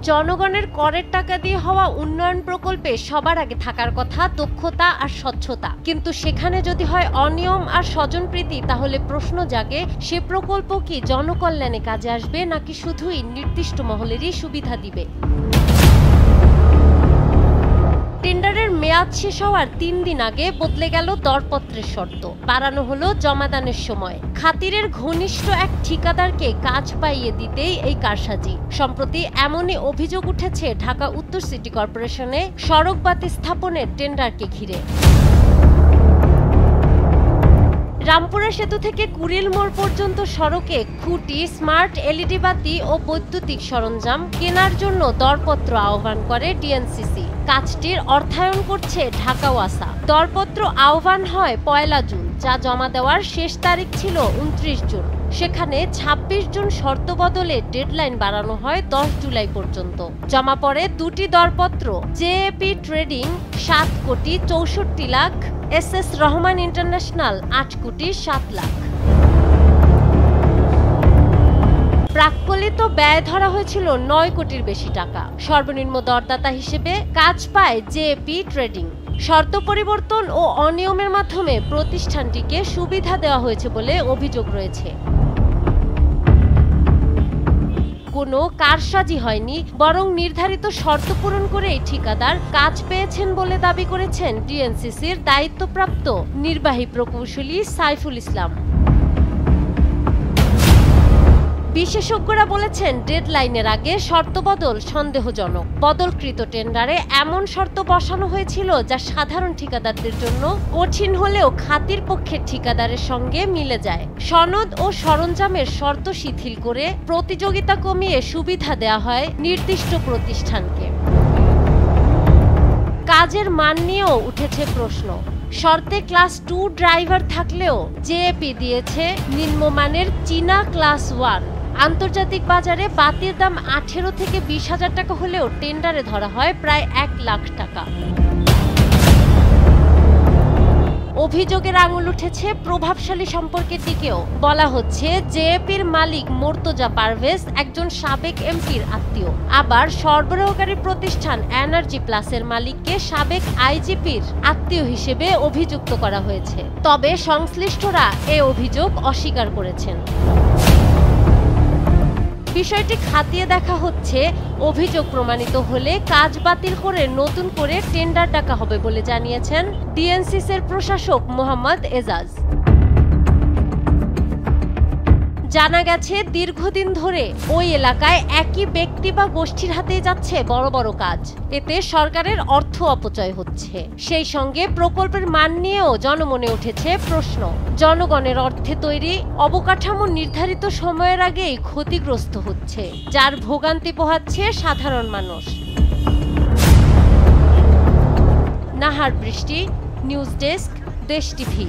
জনগণের করের টাকা দিয়ে হওয়া উন্নয়ন প্রকল্পে সবার আগে থাকার কথা দক্ষতা আর স্বচ্ছতা, কিন্তু সেখানে যদি হয় অনিয়ম আর স্বজনপ্রীতি, তাহলে প্রশ্ন জাগে সে প্রকল্প কি জনকল্যাণে কাজে আসবে নাকি শুধুই নির্দিষ্ট মহলেরই সুবিধা দিবে। টেন্ডারের মেয়াদ শেষ হওয়ার ৩ দিন আগে বদলে গেল দরপত্রের শর্ত, বাড়ানো হলো জমাদানের সময়। খাতিরের ঘনিষ্ঠ এক ঠিকাদারকে কাজ পাইয়ে দিতেই এই কারসাজি। সম্প্রতি এমনই অভিযোগ উঠেছে ঢাকা উত্তর সিটি কর্পোরেশনে সড়ক বাতি স্থাপনের টেন্ডারকে ঘিরে। রামপুরা সেতু থেকে কুড়িল মোড় পর্যন্ত সড়কে খুঁটি, স্মার্ট এলইডি বাতি ও বৈদ্যুতিক সরঞ্জাম কেনার জন্য দরপত্র আহ্বান করে ডিএনসিসি। কাজটির অর্থায়ন করছে ঢাকা ওয়াসা। দরপত্র আহ্বান হয় ১ জুন, যা জমা দেওয়ার শেষ তারিখ ছিল ২৯ জুন। সেখানে ২৬ জুন শর্ত বদলে ডেডলাইন বাড়ানো হয় ১০ জুলাই পর্যন্ত। জমা পড়ে দুটি দরপত্র, জেএপি ট্রেডিং ৭ কোটি ৬৪ লাখ, এসএস রহমান ইন্টারন্যাশনাল ৮ কোটি ৭ লাখ। প্রাক্কলিত ব্যয় ধরা হয়েছিল ৯ কোটির বেশি টাকা। সর্বনিম্ন দরদাতা হিসেবে কাজ পায় জেএপি ট্রেডিং। শর্ত পরিবর্তন ও অনিয়মের মাধ্যমে প্রতিষ্ঠানটিকে সুবিধা দেওয়া হয়েছে বলে অভিযোগ রয়েছে। কোনো কারসাজি হয়নি, বরং নির্ধারিত শর্ত পূরণ করেই ঠিকাদার কাজ পেয়েছেন বলে দাবি করেছেন ডিএনসিসির দায়িত্বপ্রাপ্ত নির্বাহী প্রকৌশলী সাইফুল ইসলাম। বিশেষজ্ঞরা বলেছেন, ডেডলাইনের আগে শর্ত বদল সন্দেহজনক। বদলকৃত টেন্ডারে এমন শর্ত বসানো হয়েছিল যা সাধারণ ঠিকাদারদের জন্য কঠিন হলেও খাতির পক্ষের ঠিকাদারের সঙ্গে মিলে যায়। সনদ ও সরঞ্জামের শর্ত শিথিল করে প্রতিযোগিতা কমিয়ে সুবিধা দেওয়া হয় নির্দিষ্ট প্রতিষ্ঠানকে। কাজের মান নিয়েও উঠেছে প্রশ্ন। শর্তে ক্লাস 2 ড্রাইভার থাকলেও জেএপি দিয়েছে নিম্নমানের চীনা ক্লাস 1। আন্তর্জাতিক বাজারে বাতির দাম 18 থেকে 20 হাজার টাকা হলেও টেন্ডারে ধরা হয় প্রায় 1 লাখ টাকা। অভিযোগের আঙুল উঠেছে প্রভাবশালী সম্পর্কের দিকেও। বলা হচ্ছে, জেএপির মালিক মোর্তজা পারভেজ একজন সাবেক এমপির আত্মীয়। আবার সরবরাহকারী প্রতিষ্ঠান এনার্জি প্লাসের মালিককে সাবেক আইজিপির আত্মীয় হিসেবে অভিযুক্ত করা হয়েছে। তবে সংশ্লিষ্টরা এ অভিযোগ অস্বীকার করেছেন। বিষয়টি খতিয়ে দেখা হচ্ছে। অভিযোগ প্রমাণিত হলে কাজ বাতিল করে নতুন করে টেন্ডার ডাকা হবে বলে জানিয়েছেন ডিএনসিসির প্রশাসক মোহাম্মদ এজাজ। জানা গেছে, দীর্ঘদিন ধরে ওই এলাকায় একই ব্যক্তি বা গোষ্ঠীর হাতেই যাচ্ছে বড় বড় কাজ। এতে সরকারের অর্থ অপচয় হচ্ছে। সেই সঙ্গে প্রকল্পের মান নিয়েও জনমনে উঠেছে প্রশ্ন। জনগণের অর্থে তৈরি অবকাঠামো নির্ধারিত সময়ের আগেই ক্ষতিগ্রস্ত হচ্ছে, যার ভোগান্তি পোহাচ্ছে সাধারণ মানুষ। নাহার বৃষ্টি, নিউজ ডেস্ক, দেশ টিভি।